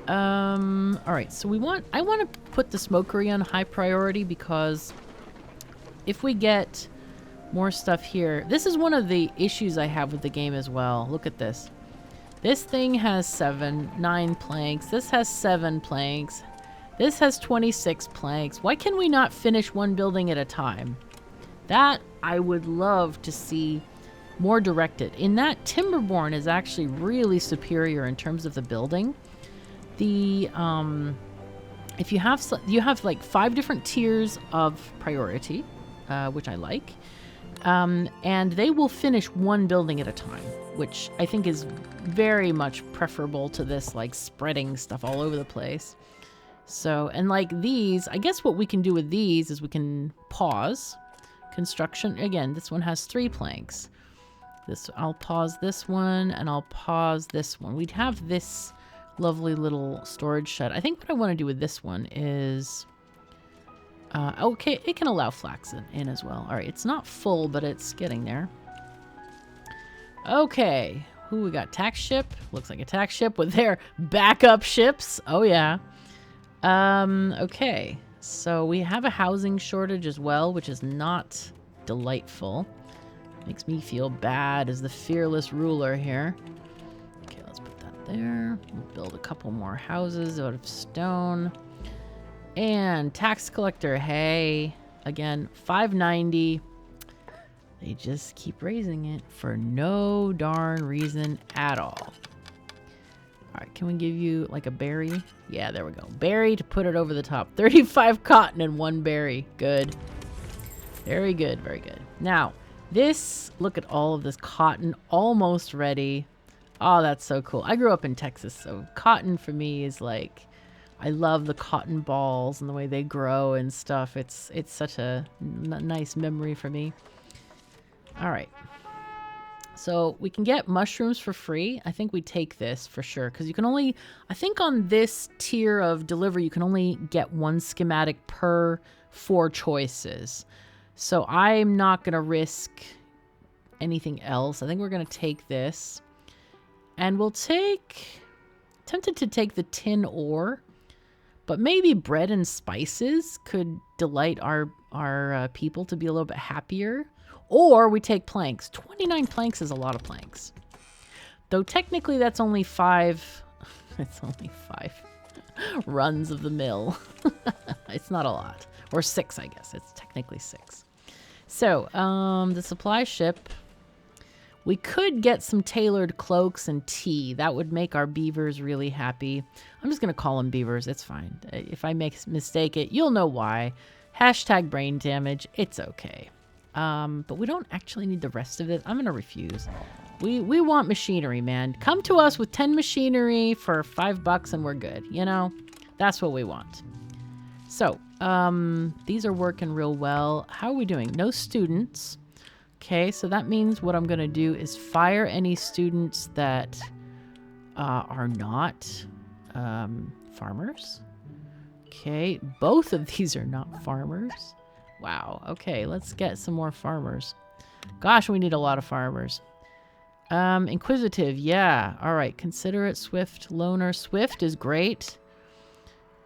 All right, so I want to put the smokery on high priority because if we get more stuff here, this is one of the issues I have with the game as well. Look at this. This thing has 9 planks. This has 7 planks. This has 26 planks. Why can we not finish one building at a time? That I would love to see more directed. In that, Timberborn is actually really superior in terms of the building. The if you have like 5 different tiers of priority, which I like. And they will finish one building at a time, which I think is very much preferable to this like spreading stuff all over the place. So, and like these, I guess what we can do with these is we can pause construction. Again, this one has 3 planks. I'll pause this one and I'll pause this one. We'd have this lovely little storage shed. I think what I want to do with this one is... okay, it can allow flax in as well. All right, it's not full, but it's getting there. Okay, who we got? Tax ship. Looks like a tax ship with their backup ships. Oh, yeah. Okay, so we have a housing shortage as well, which is not delightful. Makes me feel bad as the fearless ruler here. Okay, let's put that there. We'll build a couple more houses out of stone. And tax collector, hey, again, 590. They just keep raising it for no darn reason at all. All right, can we give you like a berry? Yeah, there we go. Berry to put it over the top. 35 cotton and 1 berry. Good. Very good, very good. Now, this, look at all of this cotton almost ready. Oh, that's so cool. I grew up in Texas, so cotton for me is like... I love the cotton balls and the way they grow and stuff. It's such a nice memory for me. All right. So we can get mushrooms for free. I think we take this for sure because you can only, I think on this tier of delivery, you can only get 1 schematic per 4 choices. So I'm not going to risk anything else. I think we're going to take this. And we'll take, tempted to take the tin ore. But maybe bread and spices could delight our people to be a little bit happier. Or we take planks. 29 planks is a lot of planks. Though technically that's only 5... It's only 5 runs of the mill. It's not a lot. Or 6, I guess. It's technically 6. So, the supply ship... We could get some tailored cloaks and tea. That would make our beavers really happy. I'm just going to call them beavers. It's fine. If I mistake it, you'll know why. Hashtag brain damage. It's okay. But we don't actually need the rest of it. I'm going to refuse. We want machinery, man. Come to us with 10 machinery for $5 and we're good. You know, that's what we want. So, these are working real well. How are we doing? No students. Okay, so that means what I'm going to do is fire any students that are not farmers. Okay, both of these are not farmers. Wow, okay, let's get some more farmers. Gosh, we need a lot of farmers. Inquisitive, yeah. All right, considerate, swift, loner. Swift is great.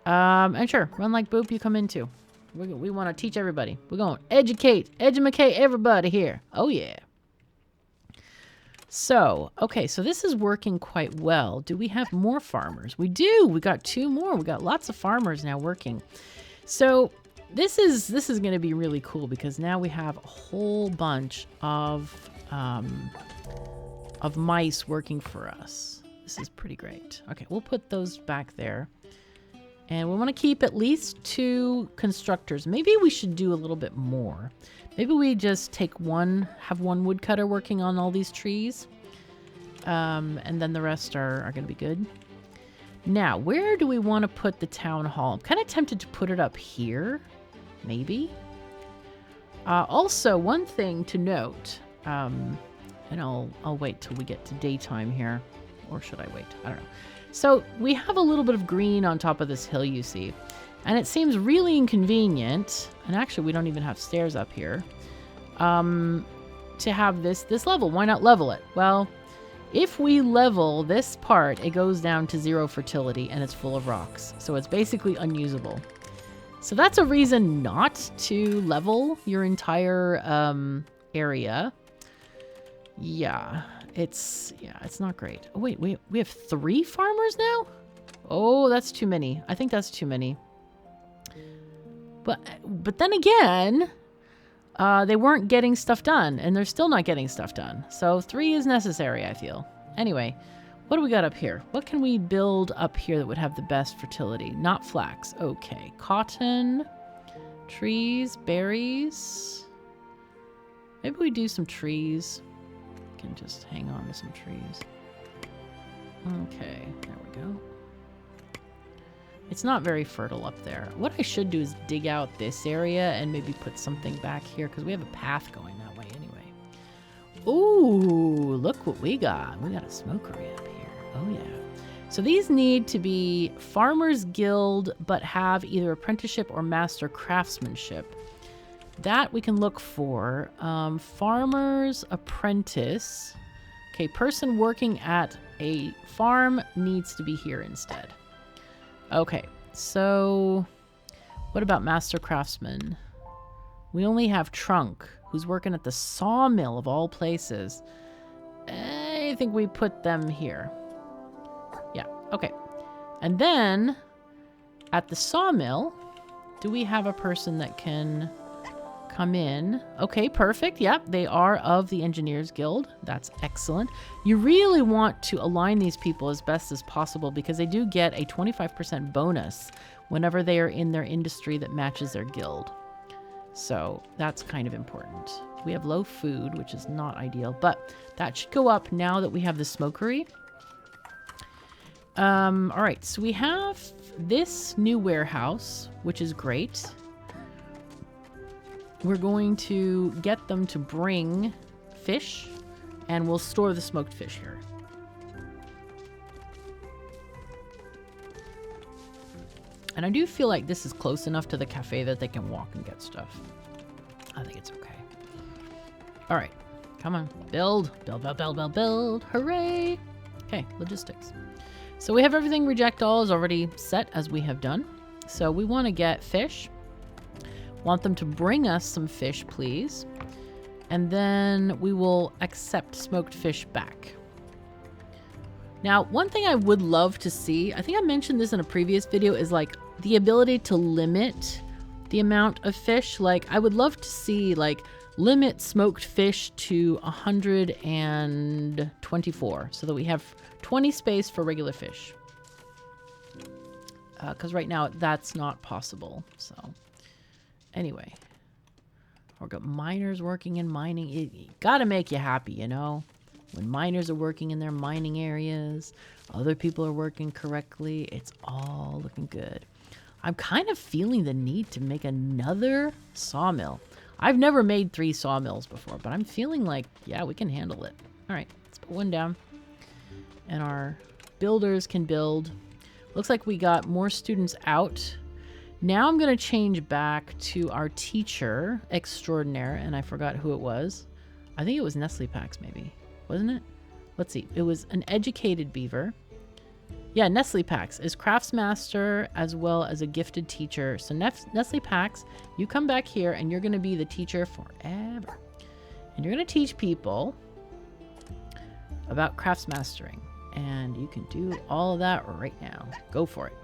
And sure, run like Boop, you come in too. We want to teach everybody. We're going to educate everybody here. Oh, yeah. So, okay, so this is working quite well. Do we have more farmers? We do. We got 2 more. We got lots of farmers now working. So this is going to be really cool because now we have a whole bunch of mice working for us. This is pretty great. Okay, we'll put those back there. And we want to keep at least 2 constructors. Maybe we should do a little bit more. Maybe we just have one woodcutter working on all these trees. And then the rest are going to be good. Now, where do we want to put the town hall? I'm kind of tempted to put it up here. Maybe. Also, one thing to note, and I'll wait till we get to daytime here. Or should I wait? I don't know. So we have a little bit of green on top of this hill, you see. And it seems really inconvenient. And actually, we don't even have stairs up here. To have this level. Why not level it? Well, if we level this part, it goes down to 0 fertility and it's full of rocks. So it's basically unusable. So that's a reason not to level your entire area. Yeah. It's not great. Oh, wait, we have 3 farmers now? Oh, that's too many. I think that's too many. But then again, they weren't getting stuff done, and they're still not getting stuff done. So 3 is necessary, I feel. Anyway, What do we got up here? What can we build up here that would have the best fertility? Not flax. Okay. Cotton, trees, berries. Maybe we do some trees. We can just hang on to some trees. Okay, there we go. It's not very fertile up there. What I should do is dig out this area and maybe put something back here because we have a path going that way anyway. Ooh, look what we got. We got a smokery up here. Oh, yeah. So these need to be Farmers Guild, but have either apprenticeship or master craftsmanship. That we can look for. Farmer's Apprentice. Okay, person working at a farm needs to be here instead. Okay, so what about master craftsman? We only have Trunk, who's working at the sawmill of all places. I think we put them here. Yeah, okay. And then at the sawmill, do we have a person that can come in? Okay, perfect. Yep, they are of the Engineers Guild. That's excellent. You really want to align these people as best as possible because they do get a 25% bonus whenever they are in their industry that matches their guild. So that's kind of important. We have low food, which is not ideal, but that should go up now that we have the smokery. All right, so we have this new warehouse, which is great. We're going to get them to bring fish, and we'll store the smoked fish here. And I do feel like this is close enough to the cafe that they can walk and get stuff. I think it's okay. All right, come on, build, build, build, build, build, build. Hooray. Okay, logistics. So we have everything. Reject all is already set as we have done. So we want to get fish. Want them to bring us some fish, please. And then we will accept smoked fish back. Now, one thing I would love to see, I think I mentioned this in a previous video, is like the ability to limit the amount of fish. Like I would love to see like limit smoked fish to 124 so that we have 20 space for regular fish. Because right now that's not possible. So anyway, we've got miners working in mining. It gotta make you happy, you know? When miners are working in their mining areas, other people are working correctly, it's all looking good. I'm kind of feeling the need to make another sawmill. I've never made 3 sawmills before, but I'm feeling like, yeah, we can handle it. All right, let's put one down. And our builders can build. Looks like we got more students out. Now I'm going to change back to our teacher extraordinaire, and I forgot who it was. I think it was Nestle Packs, maybe. Wasn't it? Let's see. It was an educated beaver. Yeah, Nestle Packs is craftsmaster as well as a gifted teacher. So Nestle Packs, you come back here and you're going to be the teacher forever. And you're going to teach people about crafts mastering. And you can do all of that right now. Go for it.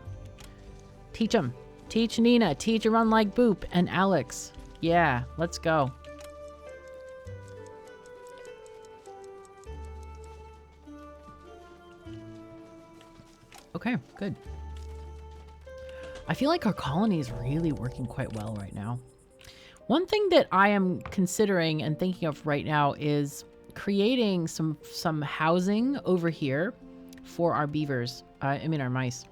Teach them. Teach Nina. Teach her Run Like Boop and Alex. Yeah, let's go. Okay, good. I feel like our colony is really working quite well right now. One thing that I am considering and thinking of right now is creating some housing over here for our beavers. I mean our mice.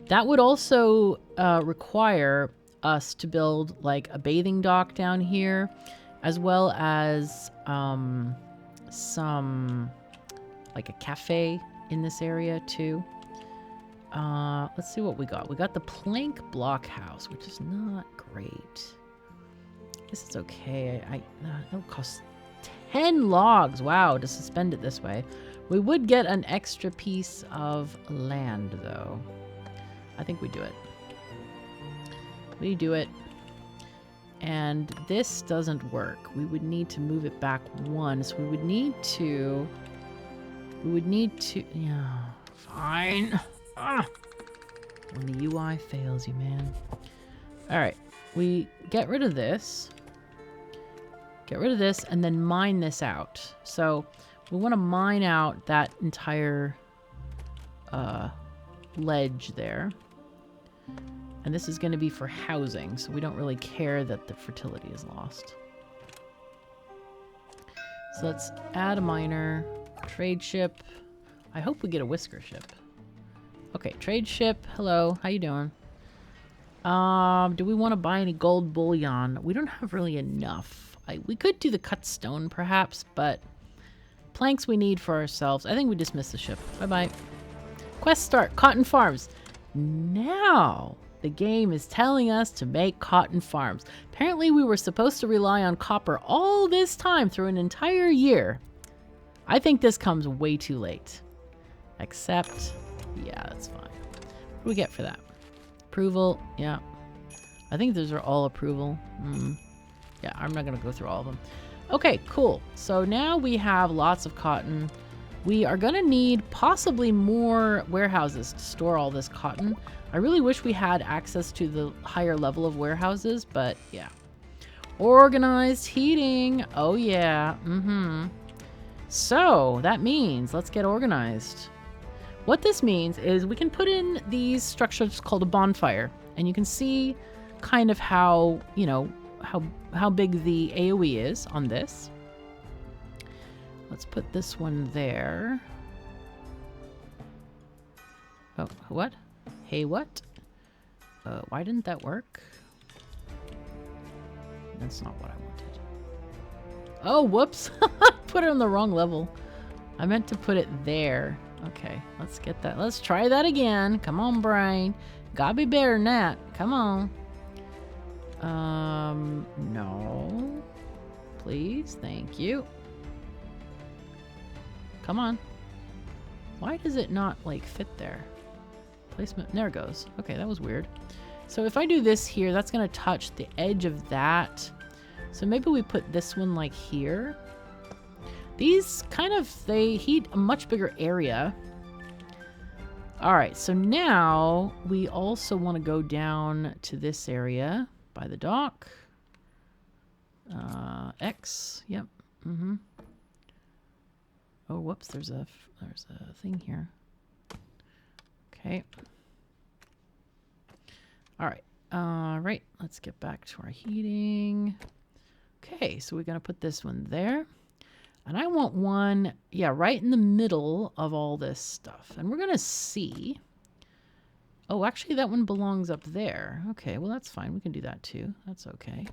That would also require us to build like a bathing dock down here, as well as some like a cafe in this area too. Let's see what we got. We got the plank blockhouse, which is not great. I guess it's okay. That'll cost 10 logs. Wow, to suspend it this way. We would get an extra piece of land, though. I think we do it. We do it. And this doesn't work. We would need to move it back 1. So we would need to... Yeah, fine. When the UI fails you, man. All right, we get rid of this. Get rid of this and then mine this out. So We want to mine out that entire ledge there. And this is going to be for housing, so we don't really care that the fertility is lost. So let's add a miner, trade ship. I hope we get a whisker ship. Okay, trade ship. Hello, how you doing? Do we want to buy any gold bullion? We don't have really enough. We could do the cut stone perhaps, but planks we need for ourselves. I think we dismiss the ship. Bye-bye. Quest start, cotton farms. Now the game is telling us to make cotton farms. Apparently we were supposed to rely on copper all this time through an entire year. I think this comes way too late. Accept. Yeah, that's fine. What do we get for that? Approval. Yeah. I think those are all approval. Yeah, I'm not going to go through all of them. Okay, cool. So now we have lots of cotton. We are going to need possibly more warehouses to store all this cotton. I really wish we had access to the higher level of warehouses, but yeah. Organized heating. Oh, yeah. So that means let's get organized. What this means is we can put in these structures called a bonfire, and you can see kind of how, you know, how big the AoE is on this. Let's put this one there. Oh, what? Hey, what? Why didn't that work? That's not what I wanted. Oh, whoops. Put it on the wrong level. I meant to put it there. Okay, let's get that. Let's try that again. Come on, brain. Gotta be better than that. Come on. No. Please, thank you. Come on. Why does it not, like, fit there? Placement. There it goes. Okay, that was weird. So if I do this here, that's going to touch the edge of that. So maybe we put this one, like, here. These kind of, they heat a much bigger area. All right, so now we also want to go down to this area by the dock. X, yep. Oh, whoops, there's a thing here. Okay. All right. Right, let's get back to our heating. Okay, so we're going to put this one there. And I want one, yeah, right in the middle of all this stuff. And we're going to see. Oh, actually, that one belongs up there. Okay, well, that's fine. We can do that too. That's okay.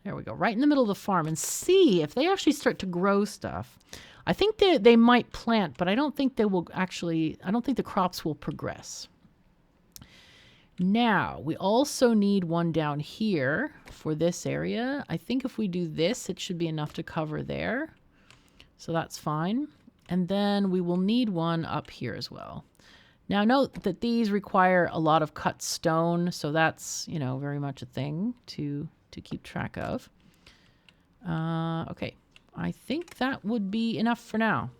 There we go. Right in the middle of the farm. And see if they actually start to grow stuff. I think they might plant, but I don't think they will actually, I don't think the crops will progress. Now, we also need one down here for this area. I think if we do this, it should be enough to cover there. So that's fine. And then we will need one up here as well. Now, note that these require a lot of cut stone, so that's, you know, very much a thing to keep track of. Okay, I think that would be enough for now.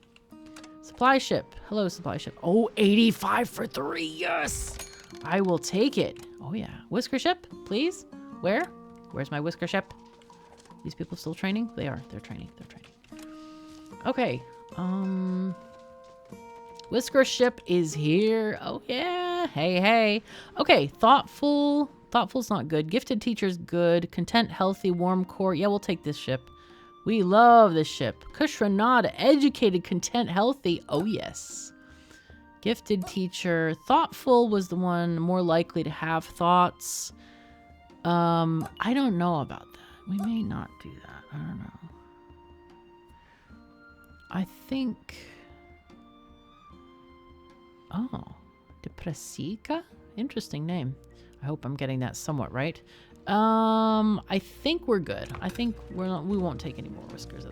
Supply ship. Hello, supply ship. Oh, 85 for 3. Yes! I will take it. Oh, yeah. Whisker ship, please. Where? Where's my whisker ship? These people still training? They are. They're training. They're training. Okay. Whisker ship is here. Oh, yeah. Hey, hey. Okay. Thoughtful. Thoughtful's not good. Gifted teacher's good. Content, healthy, warm core. Yeah, we'll take this ship. We love this ship. Kushranada. Educated, content, healthy. Oh, yes. Gifted teacher. Thoughtful was the one more likely to have thoughts. I don't know about that. We may not do that. I don't know. I think... Oh. Depressica? Interesting name. I hope I'm getting that somewhat right. I think we're good. I think we won't take any more whiskers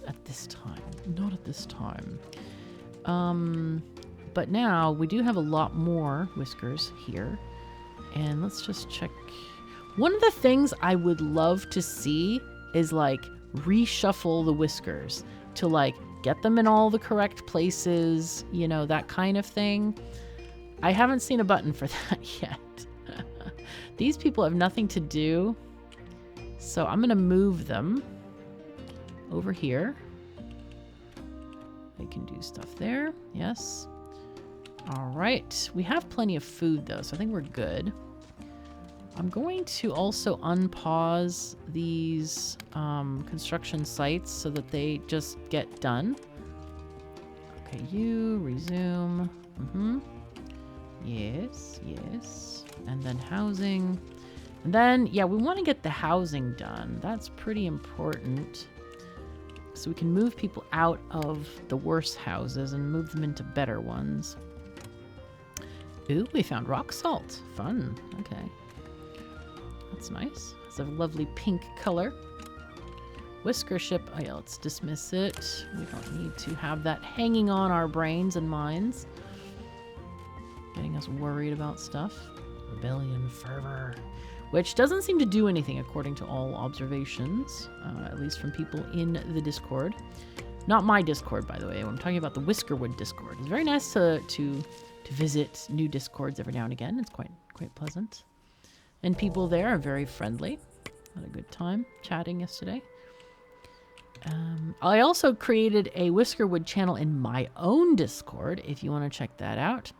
at this time. Not at this time. But now we do have a lot more whiskers here. And let's just check. One of the things I would love to see is like reshuffle the whiskers to like get them in all the correct places, you know, that kind of thing. I haven't seen a button for that yet. These people have nothing to do. So I'm going to move them over here. I can do stuff there. Yes. All right. We have plenty of food, though, so I think we're good. I'm going to also unpause these construction sites so that they just get done. Okay, you resume. Yes, yes. And then housing. And then, yeah, we want to get the housing done. That's pretty important. So we can move people out of the worst houses and move them into better ones. Ooh, we found rock salt. Fun. Okay. That's nice. It's a lovely pink color. Whisker ship. Oh yeah, let's dismiss it. We don't need to have that hanging on our brains and minds. Getting us worried about stuff. Rebellion fervor. Which doesn't seem to do anything according to all observations. At least from people in the Discord. Not my Discord, by the way. I'm talking about the Whiskerwood Discord. It's very nice to visit new Discords every now and again. It's quite pleasant. And people there are very friendly. Had a good time chatting yesterday. I also created a Whiskerwood channel in my own Discord, if you want to check that out.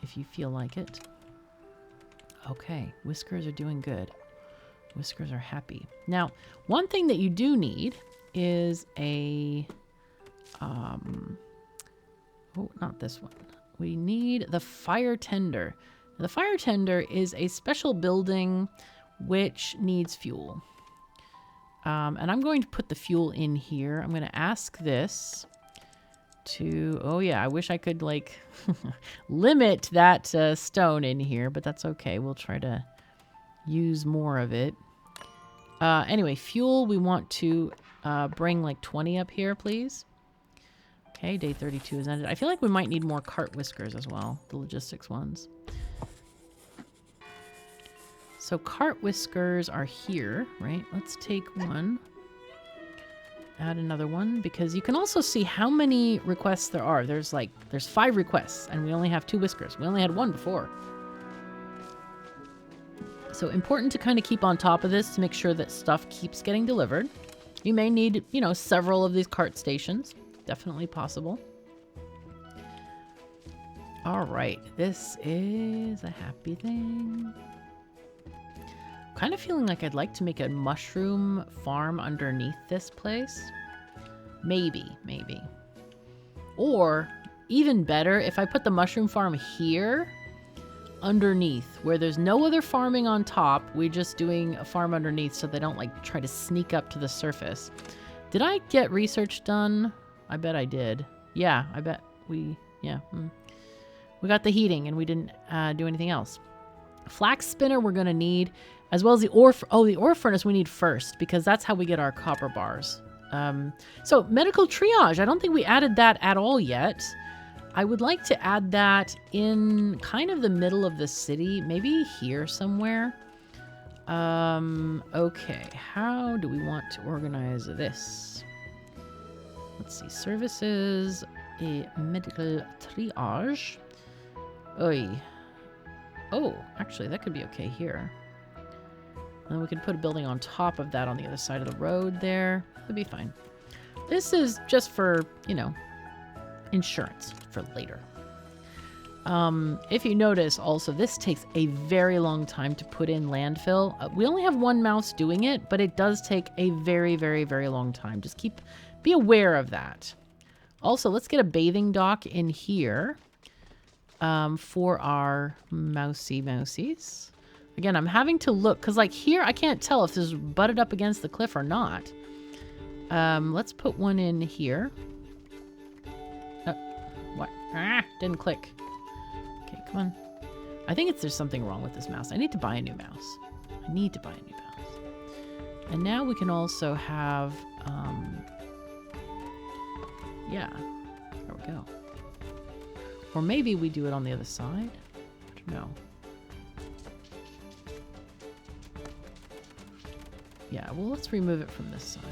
If you feel like it. Okay, whiskers are doing good. Whiskers are happy. Now, one thing that you do need is a... oh, not this one. We need the fire tender. The fire tender is a special building which needs fuel. And I'm going to put the fuel in here. I'm going to ask this to... Oh, yeah, I wish I could, like, limit that stone in here, but that's okay. We'll try to use more of it. Anyway, fuel, we want to bring, like, 20 up here, please. Okay, day 32 is ended. I feel like we might need more cart whiskers as well, the logistics ones. So cart whiskers are here, right? Let's take one. Add another one, because you can also see how many requests there are. There's 5 requests, and we only have 2 whiskers. We only had 1 before. So important to kind of keep on top of this to make sure that stuff keeps getting delivered. You may need, you know, several of these cart stations. Definitely possible. All right, this is a happy thing. Kind of feeling like I'd like to make a mushroom farm underneath this place. Maybe. Or, even better, if I put the mushroom farm here, underneath, where there's no other farming on top, we're just doing a farm underneath so they don't, like, try to sneak up to the surface. Did I get research done? I bet I did. Yeah, I bet we... Yeah. We got the heating, and we didn't do anything else. Flax spinner we're going to need, as well as the ore... Oh, the ore furnace we need first, because that's how we get our copper bars. So, medical triage. I don't think we added that at all yet. I would like to add that in kind of the middle of the city. Maybe here somewhere. Okay. How do we want to organize this? Let's see. Services. A medical triage. Oy. Oh, actually, that could be okay here. And then we could put a building on top of that on the other side of the road there. That'd be fine. This is just for, you know, insurance for later. If you notice, also, this takes a very long time to put in landfill. We only have 1 mouse doing it, but it does take a very, very, very long time. Just be aware of that. Also, let's get a bathing dock in here for our mousies. Again, I'm having to look, because like here, I can't tell if this is butted up against the cliff or not. Let's put one in here. What? Ah, didn't click. Okay, come on. I think there's something wrong with this mouse. I need to buy a new mouse. And now we can also have, yeah, there we go. Or maybe we do it on the other side. I don't know. Yeah, well, let's remove it from this side.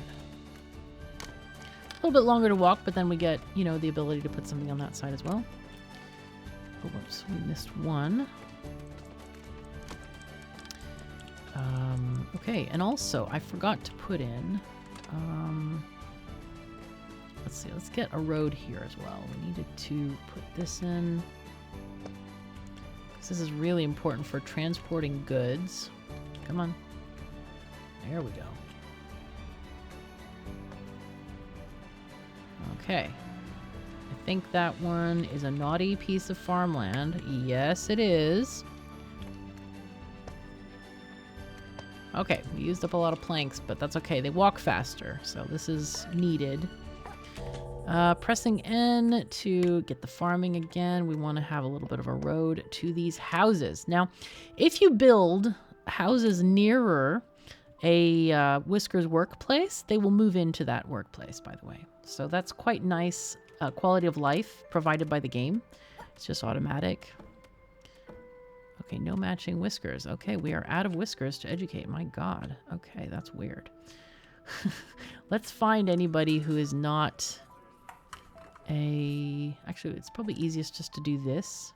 A little bit longer to walk, but then we get, you know, the ability to put something on that side as well. Oh, whoops, we missed one. Okay, and also, I forgot to put in... let's see. Let's get a road here as well. We needed to put this in. This is really important for transporting goods. Come on. There we go. Okay. I think that one is a naughty piece of farmland. Yes, it is. Okay, we used up a lot of planks, but that's okay. They walk faster, so this is needed. Pressing N to get the farming again. We want to have a little bit of a road to these houses. Now, if you build houses nearer a Whisker's workplace, they will move into that workplace, by the way. So that's quite nice quality of life provided by the game. It's just automatic. Okay, no matching whiskers. Okay, we are out of whiskers to educate. My God. Okay, that's weird. Let's find anybody who is not a... Actually, it's probably easiest just to do this.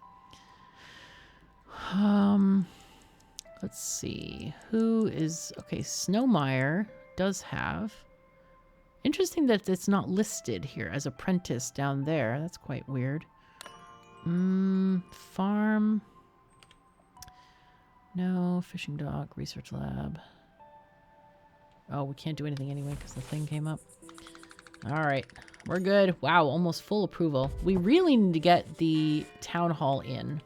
Let's see. Who is... Okay, Snowmire does have... Interesting that it's not listed here as apprentice down there. That's quite weird. Farm... No, fishing dock, research lab. Oh, we can't do anything anyway because the thing came up. All right, we're good. Wow, almost full approval. We really need to get the town hall in.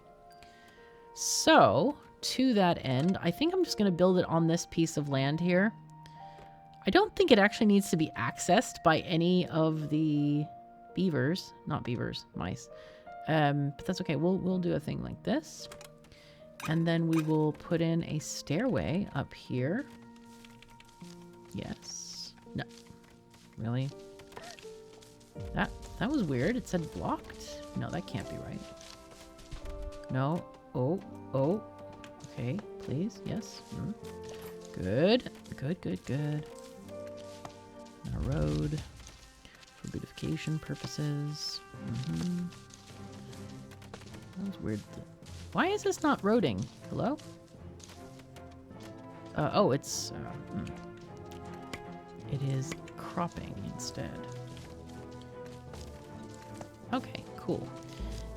So, to that end, I think I'm just going to build it on this piece of land here. I don't think it actually needs to be accessed by any of the beavers. Not beavers, mice. But that's okay. We'll do a thing like this. And then we will put in a stairway up here. Yes. No. Really? That was weird. It said blocked. No, that can't be right. No. Oh. Okay, please. Yes. Good. Good. And a road for beautification purposes. That was weird. Why is this not roading? Hello? Oh, it's... It is cropping instead. Okay, cool.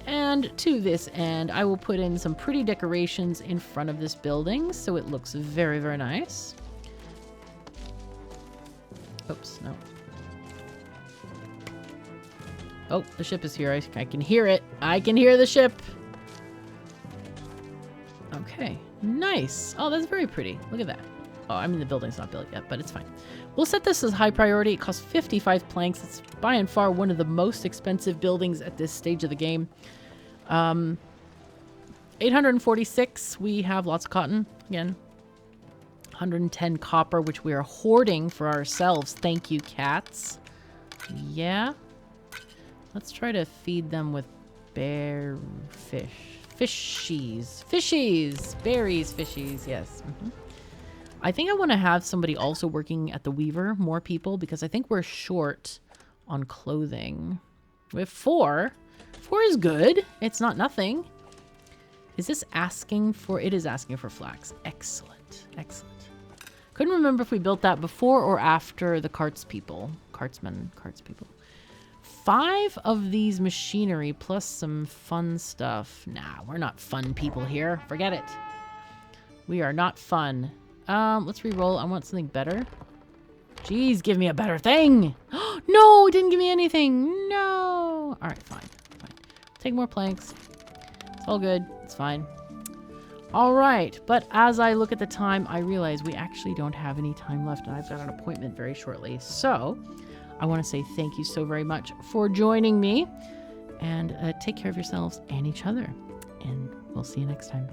And to this end, I will put in some pretty decorations in front of this building, so it looks very, very nice. Oops, no. Oh, the ship is here. I can hear it. I can hear the ship. Okay, nice. Oh, that's very pretty. Look at that. Oh, I mean, the building's not built yet, but it's fine. We'll set this as high priority. It costs 55 planks. It's by and far one of the most expensive buildings at this stage of the game. 846, we have lots of cotton. Again, 110 copper, which we are hoarding for ourselves. Thank you, cats. Yeah. Let's try to feed them with bear fish. Fishies. Berries, fishies. Yes. I think I want to have somebody also working at the Weaver. More people, because I think we're short on clothing. We have 4. 4 is good. It's not nothing. Is this asking for... It is asking for flax. Excellent. Couldn't remember if we built that before or after the carts people. Carts people. 5 of these machinery plus some fun stuff. Nah, we're not fun people here. Forget it. We are not fun. Let's re-roll. I want something better. Jeez, give me a better thing. No, it didn't give me anything. No. All right, fine. Take more planks. It's all good. It's fine. All right, but as I look at the time, I realize we actually don't have any time left, and I've got an appointment very shortly. So I want to say thank you so very much for joining me, and take care of yourselves and each other, and we'll see you next time.